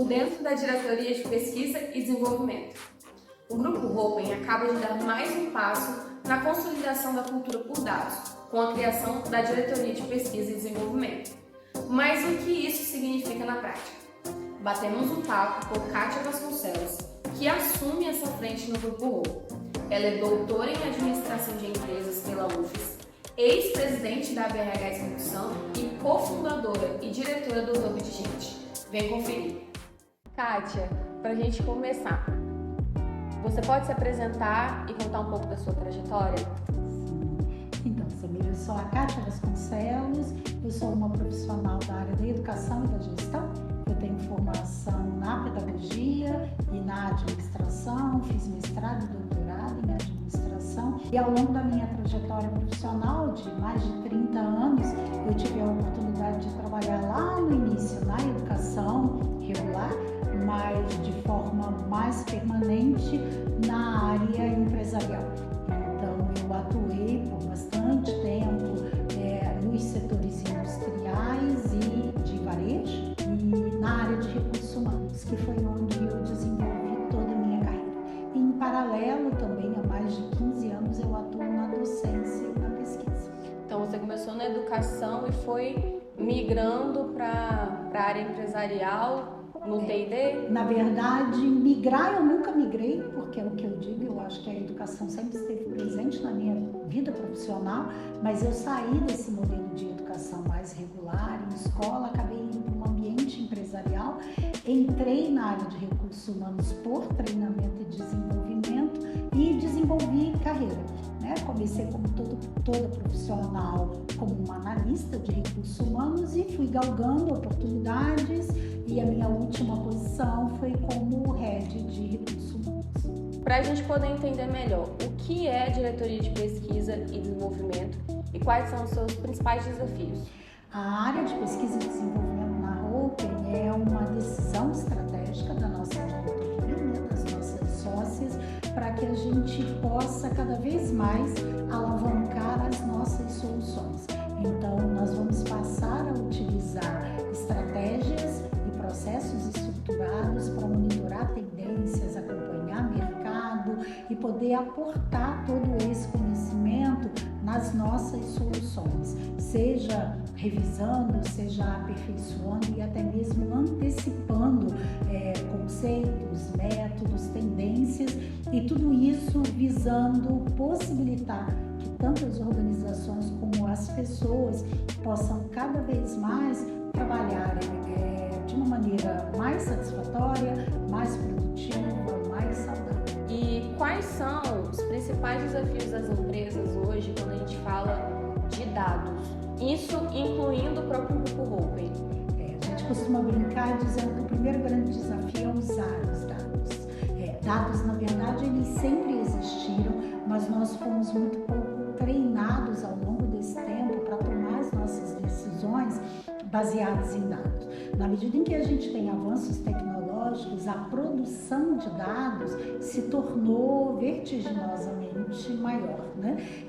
por dentro da Diretoria de Pesquisa e Desenvolvimento. O Grupo Hopen acaba de dar mais um passo na consolidação da cultura por dados, com a criação da Diretoria de Pesquisa e Desenvolvimento. Mas o que isso significa na prática? Batemos um papo com Kátia Vasconcelos, que assume essa frente no Grupo Hopen. Ela é doutora em Administração de Empresas pela UFES, ex-presidente da BRH Execução e cofundadora e diretora do Hub de Gente. Vem conferir. Kátia, para a gente começar, você pode se apresentar e contar um pouco da sua trajetória? Então, Samira, eu sou a Kátia Vasconcelos, eu sou uma profissional da área da educação e da gestão. Eu tenho formação na pedagogia e na administração, fiz mestrado e doutorado em administração. E ao longo da minha trajetória profissional de mais de 30 anos, eu tive a oportunidade de trabalhar lá no início na educação regular, mas de forma mais permanente na área empresarial. Então, eu atuei por bastante tempo nos setores industriais e de varejo e na área de recursos humanos, que foi onde eu desenvolvi toda a minha carreira. E, em paralelo, também há mais de 15 anos, eu atuo na docência e na pesquisa. Então, você começou na educação e foi migrando para a área empresarial no T&D? Na verdade, migrar eu nunca migrei, porque é o que eu digo, eu acho que a educação sempre esteve presente na minha vida profissional, mas eu saí desse modelo de educação mais regular, em escola, acabei indo para um ambiente empresarial, entrei na área de recursos humanos por treinamento e desenvolvimento e desenvolvi carreira. Comecei como toda profissional, como uma analista de recursos humanos e fui galgando oportunidades e a minha última posição foi como head de recursos humanos. Para a gente poder entender melhor, o que é a Diretoria de Pesquisa e Desenvolvimento e quais são os seus principais desafios? A área de pesquisa e desenvolvimento na Hopen é uma decisão estratégica da nossa diretoria, das nossas sócias, para que a gente possa cada vez mais alavancar as nossas soluções. Então, nós vamos passar a utilizar estratégias e processos estruturados para monitorar tendências, acompanhar mercado e poder aportar todo esse conhecimento nas nossas soluções, seja revisando, seja aperfeiçoando e até mesmo antecipando conceitos, métodos, tendências e tudo isso visando possibilitar que tanto as organizações como as pessoas possam cada vez mais trabalhar de uma maneira mais satisfatória, mais produtiva, mais saudável. E quais são os principais desafios das empresas hoje quando a gente fala de dados? Isso incluindo o próprio Grupo Hopen. A gente costuma brincar dizendo que o primeiro grande desafio é usar os dados. Dados, na verdade, eles sempre existiram, mas nós fomos muito pouco treinados ao longo desse tempo para tomar as nossas decisões baseadas em dados. Na medida em que a gente tem avanços tecnológicos, a produção de dados se tornou vertiginosamente maior,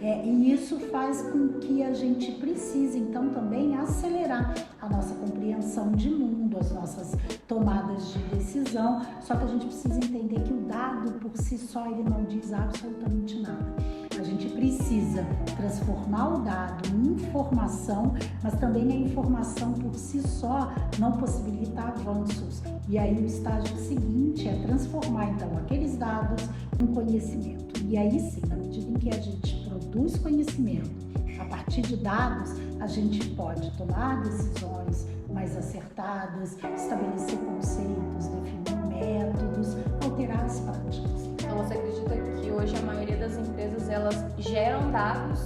E isso faz com que a gente precise, então, também acelerar a nossa compreensão de mundo, as nossas tomadas de decisão, só que a gente precisa entender que o dado, por si só, ele não diz absolutamente nada. A gente precisa transformar o dado em informação, mas também a informação por si só não possibilita avanços. E aí o estágio seguinte é transformar então aqueles dados em conhecimento. E aí sim, na medida em que a gente produz conhecimento a partir de dados, a gente pode tomar decisões mais acertadas, estabelecer conceitos, definir métodos, alterar as práticas. Então você acredita que hoje a maioria das empresas elas geram dados,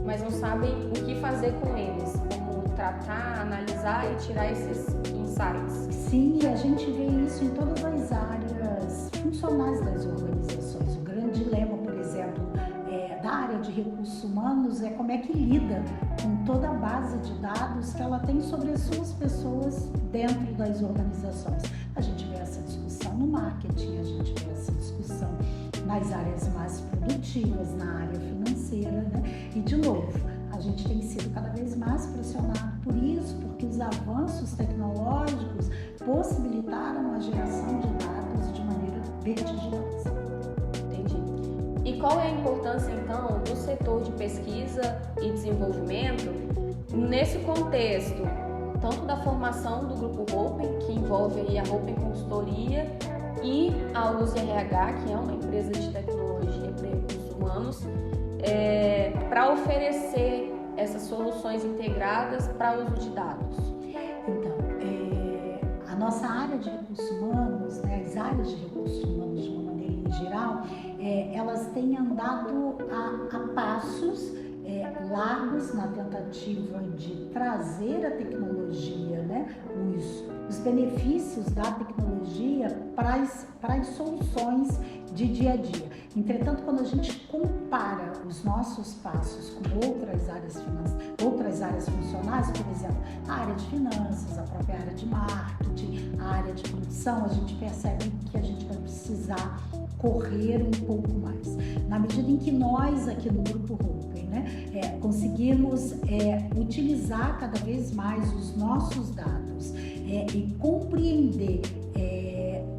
mas não sabem o que fazer com eles, como tratar, analisar e tirar esses insights? Sim, e a gente vê isso em todas as áreas funcionais das organizações. O grande dilema, por exemplo, da área de recursos humanos é como é que lida com toda a base de dados que ela tem sobre as suas pessoas dentro das organizações. A gente vê essa discussão no marketing, a gente vê essa discussão nas áreas mais produtivas, na área financeira, E, de novo, a gente tem sido cada vez mais pressionado por isso, porque os avanços tecnológicos possibilitaram a geração vertiginosa. Entendi. E qual é a importância, então, do setor de pesquisa e desenvolvimento nesse contexto, tanto da formação do Grupo Hopem, que envolve aí a Hopem Consultoria, e a Luz RH, que é uma empresa de tecnologia para recursos humanos, para oferecer essas soluções integradas para uso de dados? Então, a nossa área de recursos humanos, né, as áreas de recursos humanos de uma maneira em geral, elas têm andado a passos largos na tentativa de trazer a tecnologia, né, os benefícios da tecnologia para as soluções de dia a dia. Entretanto, quando a gente compara os nossos passos com outras áreas funcionais, por exemplo, a área de finanças, a própria área de marketing, a área de produção, a gente percebe que a gente vai precisar correr um pouco mais. Na medida em que nós aqui no Grupo Hopem, né, conseguimos utilizar cada vez mais os nossos dados e compreender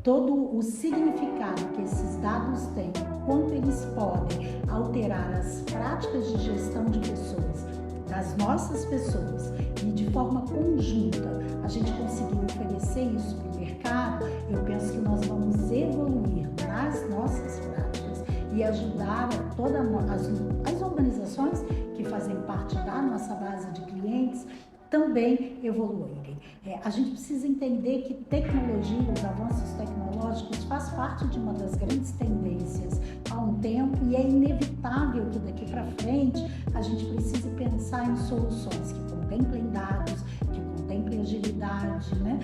todo o significado que esses dados têm, quanto eles podem alterar as práticas de gestão de pessoas, das nossas pessoas, e de forma conjunta a gente conseguir oferecer isso para o mercado, eu penso que nós vamos evoluir nas nossas práticas e ajudar todas as organizações que fazem parte da nossa base de clientes também evoluírem. A gente precisa entender que tecnologia, os avanços tecnológicos faz parte de uma das grandes tendências há um tempo, e é inevitável que daqui para frente a gente precise pensar em soluções que contemplem dados, que contemplem agilidade, né?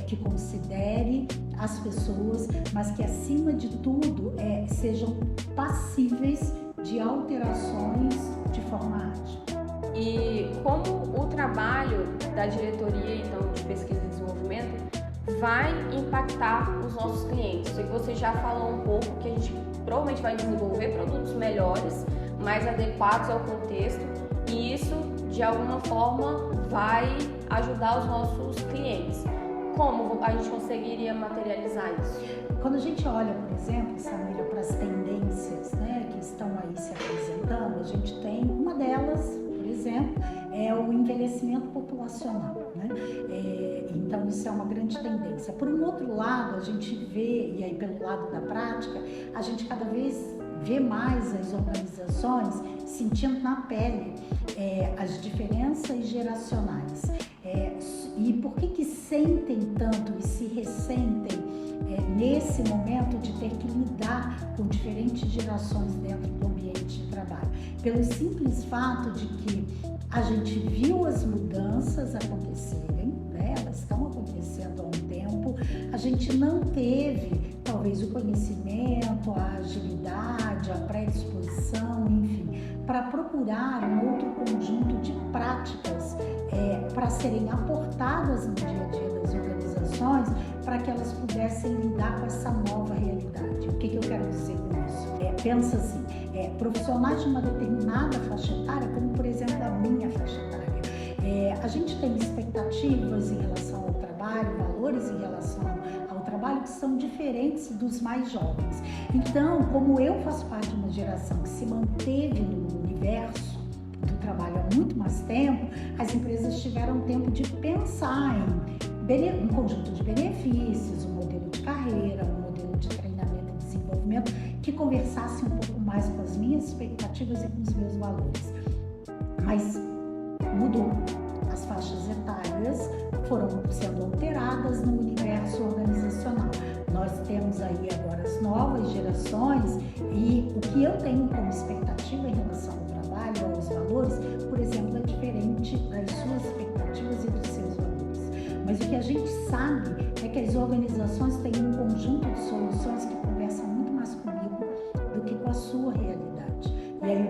Que considere as pessoas, mas que acima de tudo sejam passíveis de alterações de forma ágil. E como o trabalho da diretoria, então, de pesquisa e desenvolvimento vai impactar os nossos clientes? Eu sei que você já falou um pouco que a gente provavelmente vai desenvolver produtos melhores, mais adequados ao contexto, e isso, de alguma forma, vai ajudar os nossos clientes. Como a gente conseguiria materializar isso? Quando a gente olha, por exemplo, Samira, para as tendências, né, que estão aí se apresentando, a gente tem uma delas, por exemplo, é o envelhecimento populacional, né? Então isso é uma grande tendência. Por um outro lado, a gente vê, e aí pelo lado da prática, a gente cada vez vê mais as organizações sentindo na pele as diferenças geracionais. E por que sentem tanto e se ressentem nesse momento de ter que lidar com diferentes gerações dentro do ambiente de trabalho? Pelo simples fato de que a gente viu as mudanças acontecerem, né? Elas estão acontecendo há um tempo, a gente não teve talvez o conhecimento, a agilidade, a predisposição, enfim, para procurar um outro conjunto de práticas para serem aportadas no dia a dia das organizações, para que elas pudessem lidar com essa nova realidade. O que eu quero dizer com isso? Pensa assim, profissionais de uma determinada faixa etária, como por exemplo a minha faixa etária, a gente tem expectativas em relação ao trabalho, valores em relação ao trabalho que são diferentes dos mais jovens. Então, como eu faço parte de uma geração que se manteve no universo do trabalho há muito mais tempo, as empresas tiveram tempo de pensar em um conjunto de benefícios, um modelo de carreira, um modelo de treinamento e desenvolvimento que conversasse um pouco mais com as minhas expectativas e com os meus valores. Mas mudou. As faixas etárias foram sendo alteradas no universo organizacional. Nós temos aí agora as novas gerações, e o que eu tenho como expectativa em relação ao trabalho, aos valores, por exemplo, é diferente das suas expectativas e dos seus valores. Mas o que a gente sabe é que as organizações têm um conjunto de soluções que conversam muito mais comigo do que com a sua realidade. E aí,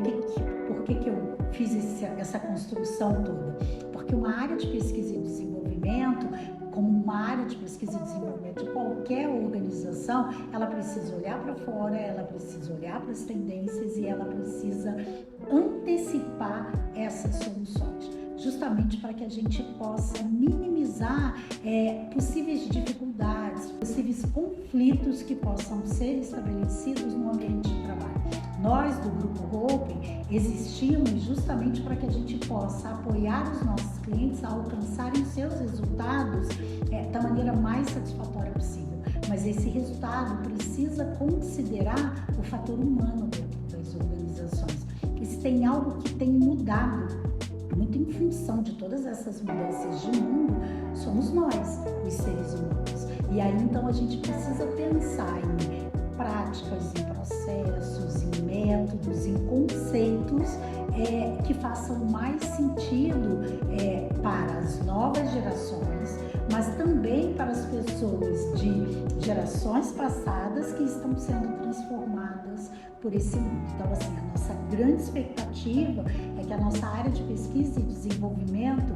por que eu fiz essa construção toda? Porque uma área de pesquisa e desenvolvimento, como uma área de pesquisa e desenvolvimento de qualquer organização, ela precisa olhar para fora, ela precisa olhar para as tendências e ela precisa antecipar essas soluções, justamente para que a gente possa minimizar possíveis dificuldades, possíveis conflitos conflitos que possam ser estabelecidos no ambiente de trabalho. Nós, do Grupo Hope, existimos justamente para que a gente possa apoiar os nossos clientes a alcançarem seus resultados da maneira mais satisfatória possível. Mas esse resultado precisa considerar o fator humano dentro das organizações. E se tem algo que tem mudado, muito em função de todas essas mudanças de mundo, somos nós, os seres humanos. E aí, então, a gente precisa pensar em práticas, em processos, em métodos, em conceitos que façam mais sentido para as novas gerações, mas também para as pessoas de gerações passadas que estão sendo transformadas por esse mundo. Então, assim, a nossa grande expectativa é que a nossa área de pesquisa e desenvolvimento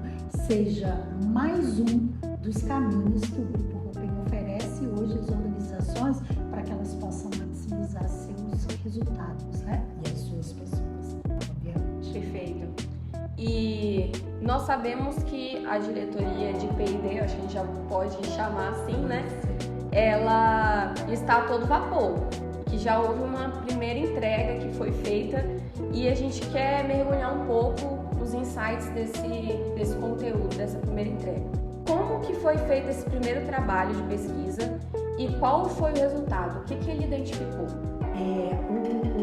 seja mais um dos caminhos que o Grupo Hope oferece hoje às organizações para que elas possam maximizar seus resultados, né? E as suas pessoas, obviamente. Perfeito. E nós sabemos que a diretoria de P&D, acho que a gente já pode chamar assim, né? Ela está a todo vapor, que já houve uma primeira entrega que foi feita e a gente quer mergulhar um pouco nos insights desse conteúdo, dessa primeira entrega. Como que foi feito esse primeiro trabalho de pesquisa e qual foi o resultado? O que ele identificou?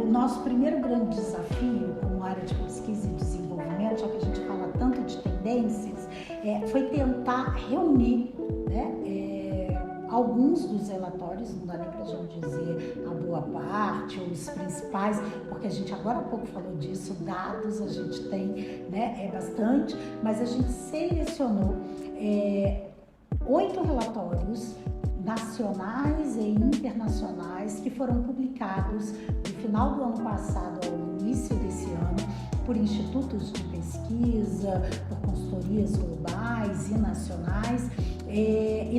O nosso primeiro grande desafio como área de pesquisa e desenvolvimento, já que a gente fala tanto de tendências, foi tentar reunir, né, alguns dos relatórios, não dá nem para a gente dizer a boa parte ou os principais, porque a gente agora há pouco falou disso, dados a gente tem, né, bastante, mas a gente selecionou 8 relatórios nacionais e internacionais que foram publicados no final do ano passado ao início desse ano por institutos de pesquisa, por consultorias globais e nacionais e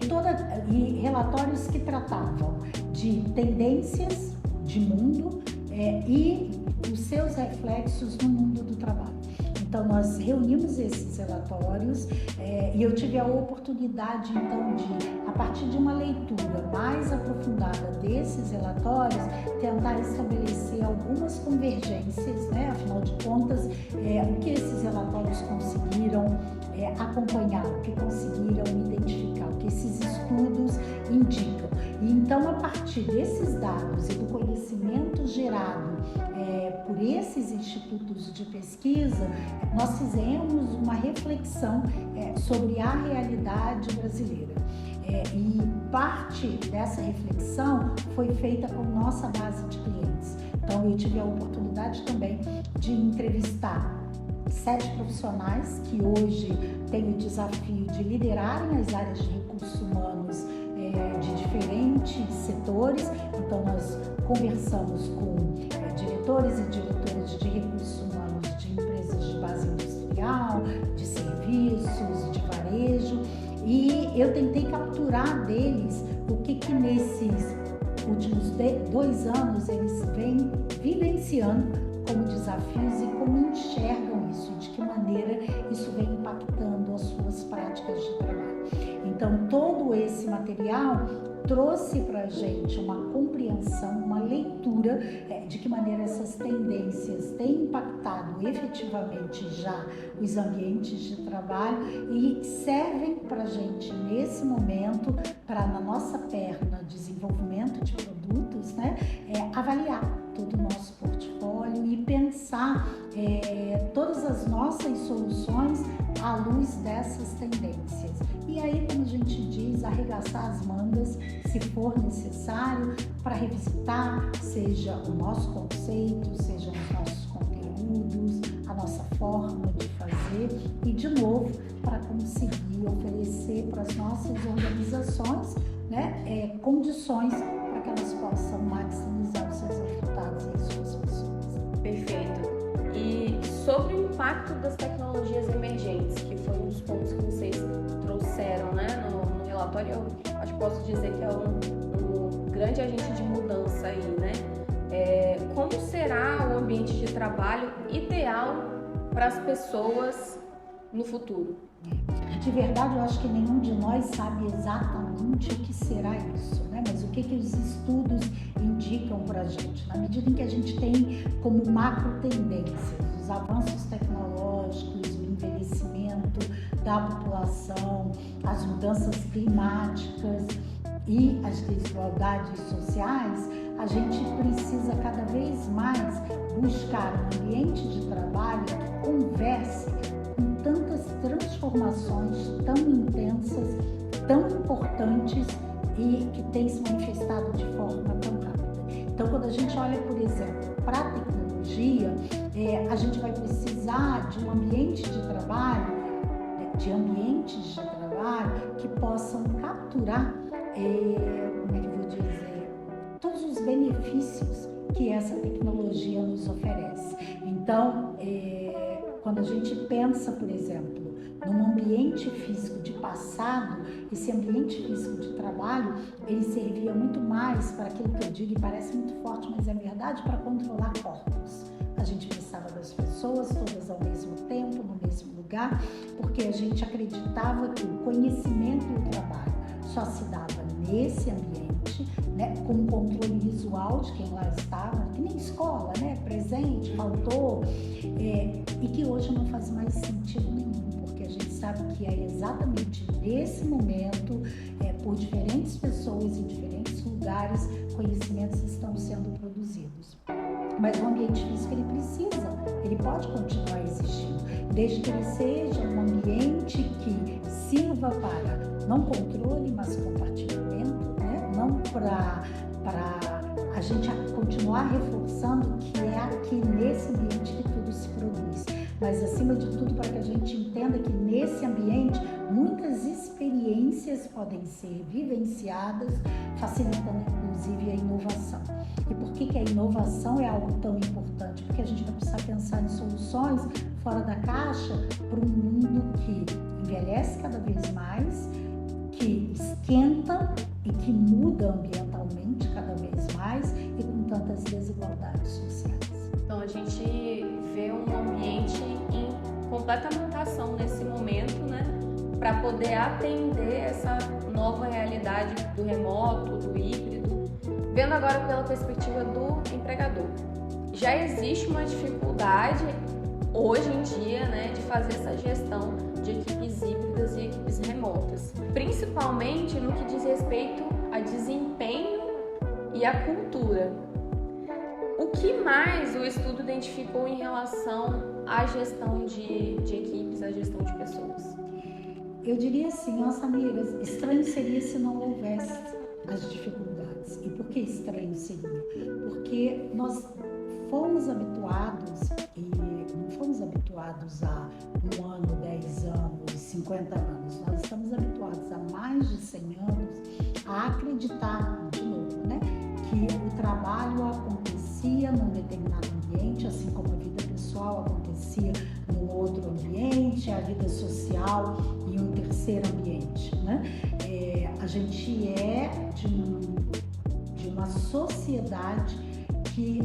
relatórios que tratavam de tendências de mundo e os seus reflexos no mundo do trabalho. Então, nós reunimos esses relatórios e eu tive a oportunidade, então, de, a partir de uma leitura mais aprofundada desses relatórios, tentar estabelecer algumas convergências, né? Afinal de contas, o que esses relatórios conseguiram acompanhar, o que conseguiram identificar, o que esses estudos indicam. E, então, a partir desses dados e do conhecimento gerado por esses institutos de pesquisa, nós fizemos uma reflexão sobre a realidade brasileira. E parte dessa reflexão foi feita com nossa base de clientes. Então, eu tive a oportunidade também de entrevistar 7 profissionais que hoje têm o desafio de liderarem as áreas de recursos humanos de diferentes setores. Então, nós conversamos com diretores e diretoras de recursos humanos de empresas de base industrial, de serviços, de varejo, e eu tentei capturar deles o que nesses últimos 2 anos eles vêm vivenciando como desafios e como enxergam isso, de que maneira isso vem impactando as suas práticas de trabalho. Então, todo esse material trouxe para a gente uma compreensão, uma leitura de que maneira essas tendências têm impactado efetivamente já os ambientes de trabalho e servem para a gente, nesse momento, para na nossa perna desenvolvimento de produtos, né, avaliar todo o nosso portfólio e pensar todas as nossas soluções à luz dessas tendências. E aí, como a gente diz, arregaçar as mangas, se for necessário, para revisitar, seja o nosso conceito, sejam os nossos conteúdos, a nossa forma de fazer e, de novo, para conseguir oferecer para as nossas organizações, né, condições para que elas possam maximizar os seus resultados e as suas pessoas. Perfeito. E sobre o impacto das tecnologias emergentes, que foi um dos pontos que vocês trouxeram, né, no relatório, eu acho que posso dizer que é um grande agente de mudança aí, né? Como será o ambiente de trabalho ideal para as pessoas no futuro? De verdade, eu acho que nenhum de nós sabe exatamente o que será isso, né? Mas o que os estudos indicam para a gente? Na medida em que a gente tem como macro tendências os avanços tecnológicos, o envelhecimento da população, as mudanças climáticas e as desigualdades sociais, a gente precisa cada vez mais buscar um ambiente de trabalho que converse com tantas transformações tão intensas, tão importantes e que têm se manifestado de forma tão rápida. Então, quando a gente olha, por exemplo, para a tecnologia, a gente vai precisar de um ambiente de trabalho, que possam capturar, como é que eu vou dizer, todos os benefícios que essa tecnologia nos oferece. Então, quando a gente pensa, por exemplo, num ambiente físico de passado, esse ambiente físico de trabalho, ele servia muito mais para aquilo que eu digo e parece muito forte, mas é verdade, para controlar corpos. A gente precisava das pessoas todas ao mesmo tempo, no mesmo lugar, porque a gente acreditava que o conhecimento e o trabalho só se dava nesse ambiente, né, com o controle visual de quem lá estava, que nem escola, né, presente, faltou, e que hoje não faz mais sentido nenhum, porque a gente sabe que é exatamente nesse momento, por diferentes pessoas em diferentes lugares, conhecimentos estão sendo produzidos. Mas o ambiente físico ele pode continuar existindo, desde que ele seja um ambiente que sirva para não controle, mas compartilhamento, né? Não para a gente continuar reforçando que é aqui nesse ambiente que tudo se produz, mas acima de tudo para que a gente entenda que nesse ambiente muitas experiências podem ser vivenciadas, facilitando inclusive a inovação. E por que a inovação é algo tão importante? Porque a gente vai precisar pensar em soluções fora da caixa para um mundo que envelhece cada vez mais, que esquenta e que muda ambientalmente cada vez mais e com tantas desigualdades sociais. Então a gente vê um ambiente em completa mutação nesse momento, né, para poder atender essa nova realidade do remoto, do híbrido. Vendo agora pela perspectiva do empregador, já existe uma dificuldade hoje em dia, né, de fazer essa gestão de equipes híbridas e equipes remotas, principalmente no que diz respeito a desempenho e a cultura. O que mais o estudo identificou em relação à gestão de equipes, à gestão de pessoas? Eu diria assim, nossa amiga, estranho seria se não houvesse as dificuldades. E por que estranho seria? Porque nós fomos habituados, e não fomos habituados a 1 ano, 10 anos, 50 anos, nós estamos habituados há mais de 100 anos a acreditar, de novo, né, que o trabalho acontecia num determinado ambiente, assim como a vida pessoal acontecia num outro ambiente, a vida social em um terceiro ambiente, né? A gente é de uma sociedade que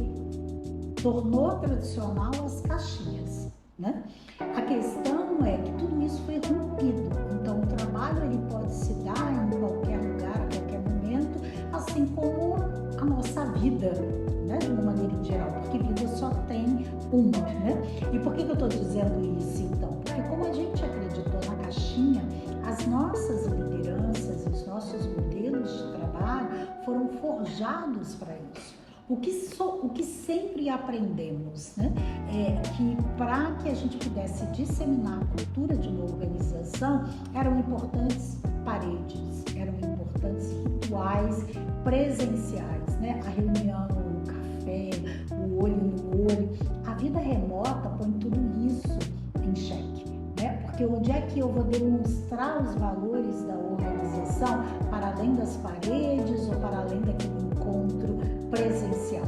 tornou tradicional as caixinhas, né? A questão é que tudo isso foi rompido, então o trabalho ele pode se dar em qualquer lugar, a qualquer momento, assim como a nossa vida, né? De uma maneira em geral, porque vida só tem uma, né? E por que eu estou dizendo isso então? Porque como a gente acreditou na caixinha, as nossas lideranças, os nossos modelos de trabalho foram forjados para isso. O que sempre aprendemos, né, é que para que a gente pudesse disseminar a cultura de uma organização, eram importantes paredes, eram importantes rituais presenciais, né, a reunião, o café, o olho no olho. A vida remota põe tudo isso em xeque, né, porque onde é que eu vou demonstrar os valores da organização para além das paredes ou para além daquele encontro presencial?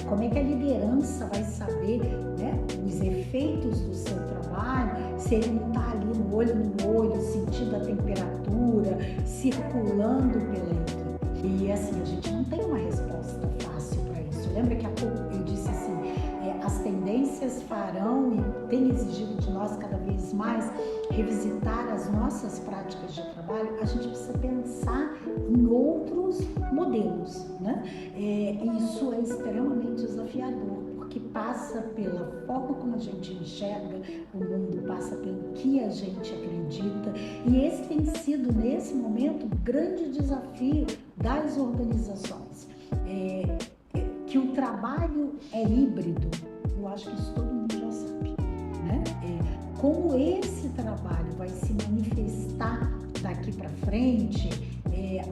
Como é que a liderança vai saber, né, os efeitos do seu trabalho se ele não está ali no olho, sentindo a temperatura, circulando pela equipe? E assim, a gente não tem uma resposta fácil para isso. Lembra que há pouco eu disse assim, as tendências farão e tem exigido de nós cada vez mais revisitar as nossas práticas de trabalho, a gente precisa pensar em outros modelos, né? Isso é extremamente desafiador, porque passa pela forma como a gente enxerga o mundo, passa pelo que a gente acredita, e esse tem sido, nesse momento, o grande desafio das organizações. Que o trabalho é híbrido, eu acho que isso todo mundo já sabe, né? Como esse trabalho vai se manifestar daqui para frente,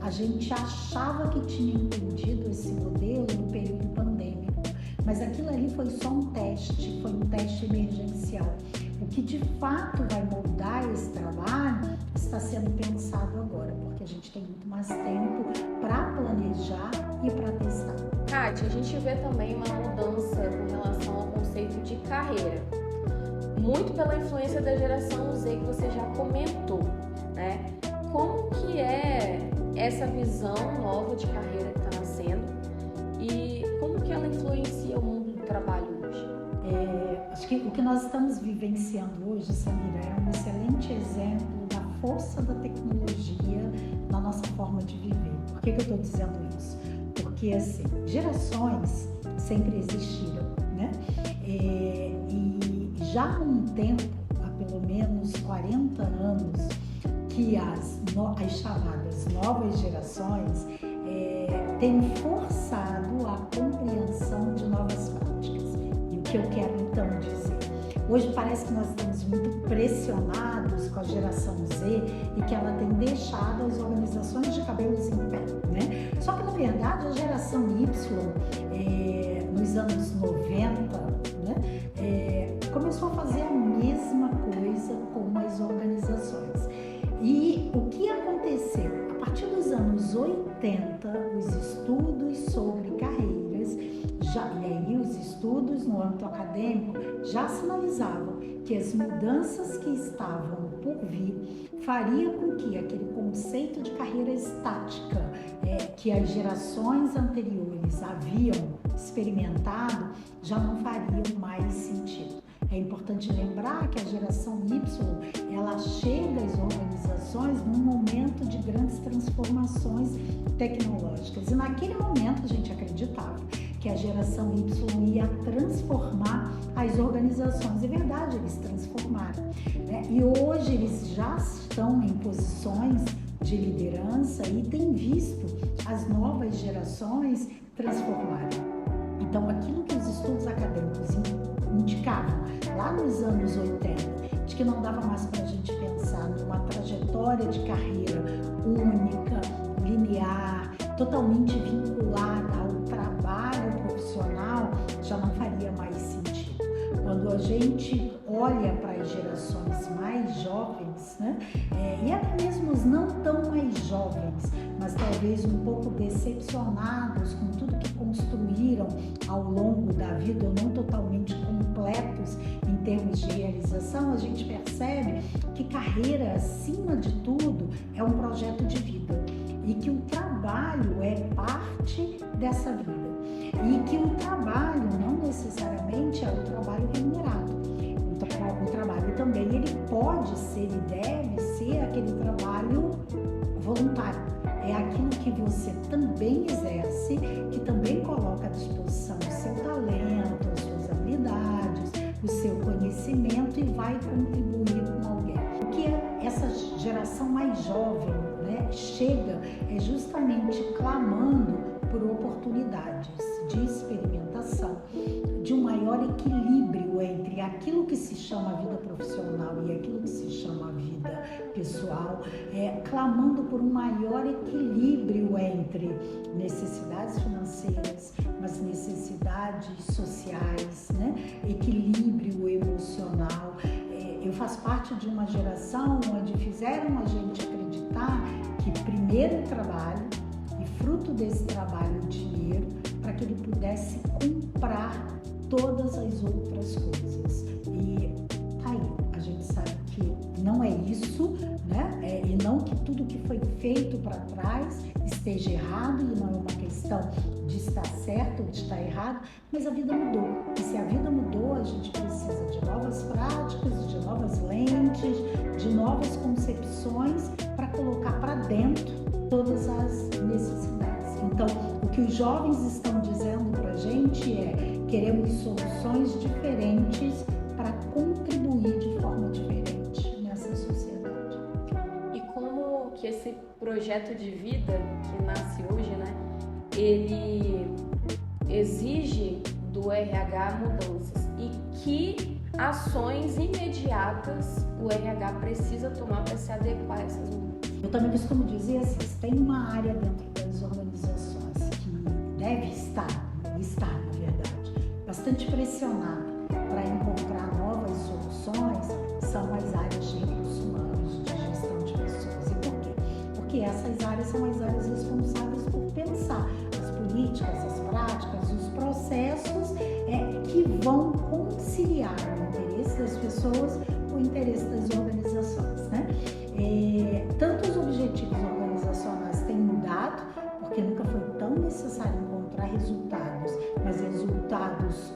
a gente achava que tinha entendido esse modelo no período pandêmico, mas aquilo ali foi só um teste emergencial. O que de fato vai moldar esse trabalho está sendo pensado agora, porque a gente tem muito mais tempo para planejar e para testar. Kátia, a gente vê também uma mudança com relação ao conceito de carreira, muito pela influência da geração Z que você já comentou, né? Como que é essa visão nova de carreira que está nascendo e como que ela influencia o mundo do trabalho hoje? Acho que o que nós estamos vivenciando hoje, Samira, é um excelente exemplo da força da tecnologia na nossa forma de viver. Por que eu estou dizendo isso? Porque, assim, gerações sempre existiram, né? E já há um tempo, há pelo menos 40 anos, que as chamadas novas gerações têm forçado a compreensão de novas práticas. E o que eu quero então dizer? Hoje parece que nós estamos muito pressionados com a geração Z e que ela tem deixado as organizações de cabelos em pé, né? Só que, na verdade, a geração Y, nos anos 90, né, começou a fazer a mesma coisa com as organizações. E o que aconteceu? A partir dos anos 80, os estudos sobre carreiras, e aí os estudos no âmbito acadêmico já sinalizavam que as mudanças que estavam por vir faria com que aquele conceito de carreira estática que as gerações anteriores haviam experimentado já não faria mais sentido. É importante lembrar que a geração Y, ela chega às organizações num momento de grandes transformações tecnológicas. E naquele momento a gente acreditava que a geração Y ia transformar as organizações. É verdade, eles transformaram, né? E hoje eles já estão em posições de liderança e têm visto as novas gerações transformarem. Então, aquilo que os estudos acadêmicos indicavam lá nos anos 80, de que não dava mais para a gente pensar numa trajetória de carreira única, linear, totalmente vinculada ao trabalho profissional, já não faria mais sentido. Quando a gente olha para as gerações mais jovens, né, e até mesmo os não tão mais jovens, mas talvez um pouco decepcionados com tudo que construíram ao longo da vida, ou não totalmente completos em termos de realização, a gente percebe que carreira, acima de tudo, é um projeto de vida e que o trabalho é parte dessa vida e que o trabalho não necessariamente é o trabalho remunerado. O trabalho também ele pode ser e deve ser aquele trabalho voluntário. É aquilo que você também exerce, que também coloca à disposição o seu talento, as suas habilidades, o seu conhecimento e vai contribuir com alguém. O que essa geração mais jovem, né, chega é justamente clamando por oportunidades de experimentação, de um maior equilíbrio entre aquilo que se chama vida profissional e aquilo que se chama vida pessoal, clamando por um maior equilíbrio entre necessidades financeiras, mas necessidades sociais, né? Equilíbrio emocional. Eu faço parte de uma geração onde fizeram a gente acreditar que primeiro o trabalho e fruto desse trabalho o dinheiro para que ele pudesse comprar todas as outras coisas. E aí, a gente sabe que não é isso, né? E não que tudo que foi feito para trás esteja errado, e não é uma questão de estar certo pode estar errado, mas a vida mudou. E se a vida mudou, a gente precisa de novas práticas, de novas lentes, de novas concepções para colocar para dentro todas as necessidades. Então, o que os jovens estão dizendo para a gente é: queremos soluções diferentes para contribuir de forma diferente nessa sociedade. E como que esse projeto de vida que nasce hoje, né, ele exige do RH mudanças e que ações imediatas o RH precisa tomar para se adequar a essas mudanças? Eu também costumo dizer assim, se tem uma área dentro das organizações que deve estar, na verdade, bastante pressionada para encontrar novas soluções, são as áreas de recursos humanos, de gestão de pessoas. E por quê? Porque essas áreas são as áreas responsáveis por pensar as políticas, as práticas, os processos que vão conciliar o interesse das pessoas com o interesse das organizações, né? Tanto os objetivos organizacionais têm mudado, porque nunca foi tão necessário encontrar resultados, mas resultados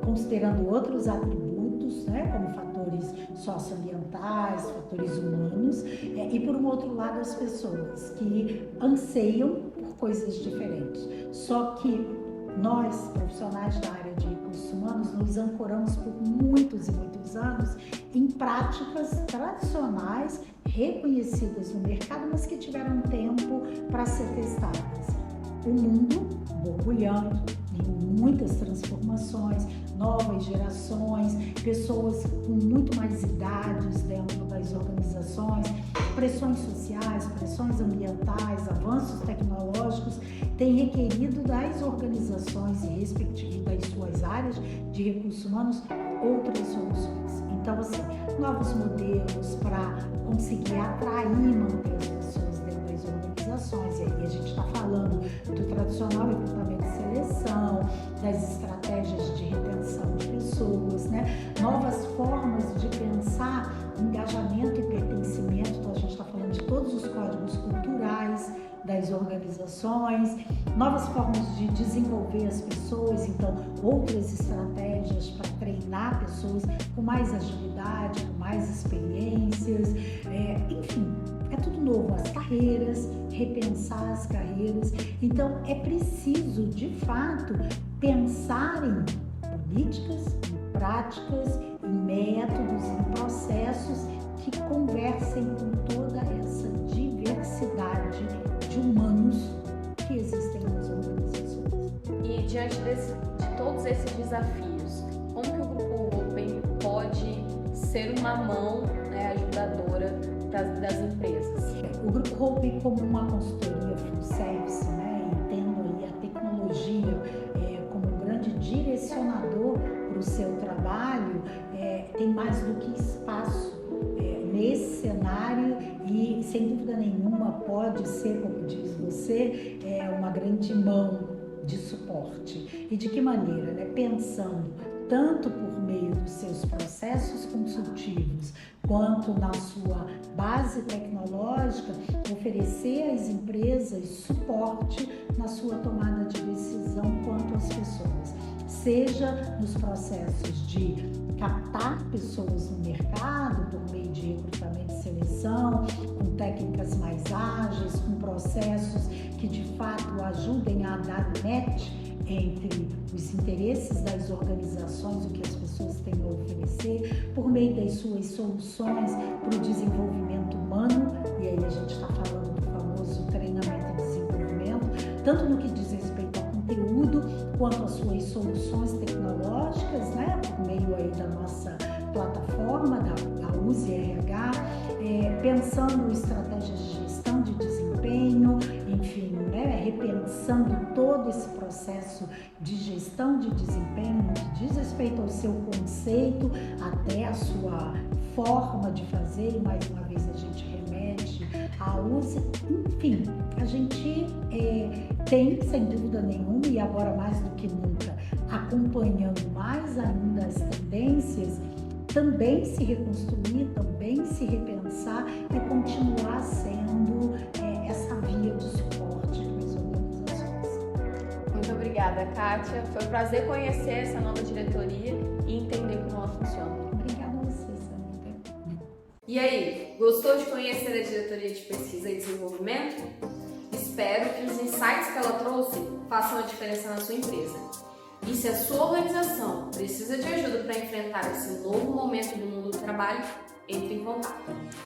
considerando outros atributos, né, como fatores socioambientais, fatores humanos, e por um outro lado as pessoas que anseiam por coisas diferentes. Só que nós, profissionais da área de recursos humanos, nos ancoramos por muitos e muitos anos em práticas tradicionais, reconhecidas no mercado, mas que tiveram tempo para ser testadas. O mundo borbulhando em muitas transformações, novas gerações, pessoas com muito mais idades dentro das organizações, pressões sociais, pressões ambientais, avanços tecnológicos têm requerido das organizações e respectivamente das suas áreas de recursos humanos outras soluções. Então, assim, novos modelos para conseguir atrair e manter as pessoas dentro das organizações. E aí a gente está falando do tradicional recrutamento e seleção, das estratégias de retenção de pessoas, né? Novas formas de pensar engajamento e pertencimento. Então, a gente está falando de todos os códigos culturais das organizações, novas formas de desenvolver as pessoas, então outras estratégias para treinar pessoas com mais agilidade, com mais experiências, enfim, é tudo novo, as carreiras, repensar as carreiras. Então é preciso, de fato, pensar em políticas, em práticas, em métodos, em processos que conversem com toda essa diversidade de humanos que existem nas organizações. E diante de todos esses desafios, como que o Grupo Open pode ser uma mão, né, ajudadora das empresas? O Grupo Open, como uma consultoria full service, né, entendo aí a tecnologia como um grande direcionador para o seu trabalho, tem mais do que espaço nesse cenário e, sem dúvida nenhuma, pode ser, como diz você, uma grande mão de suporte. E de que maneira? Né? Pensando tanto por meio dos seus processos consultivos, quanto na sua base tecnológica, oferecer às empresas suporte na sua tomada de decisão quanto às pessoas, seja nos processos de captar pessoas no mercado por meio de recrutamento e seleção, com técnicas mais ágeis, com processos que de fato ajudem a dar match entre os interesses das organizações, o que as pessoas têm a oferecer, por meio das suas soluções para o desenvolvimento humano, e aí a gente está falando do famoso treinamento e desenvolvimento, tanto no que diz respeito ao conteúdo, quanto às suas soluções tecnológicas, né, por meio aí da nossa plataforma, da USE RH, pensando em estratégias de gestão de desempenho, enfim, né, repensando todo esse processo de gestão de desempenho, no que diz respeito ao seu conceito, até a sua forma de fazer, e mais uma vez a gente remete à USE, enfim, a gente tem, sem dúvida nenhuma, e agora mais do que nunca, acompanhando mais ainda as tendências, também se reconstruir, também se repensar e continuar sendo essa via de suporte para as organizações. Obrigada, Kátia. Foi um prazer conhecer essa nova diretoria e entender como ela funciona. Obrigada a você, Samita. E aí, gostou de conhecer a diretoria de pesquisa e desenvolvimento? Espero que os insights que ela trouxe façam a diferença na sua empresa. E se a sua organização precisa de ajuda para enfrentar esse novo momento do mundo do trabalho, entre em contato.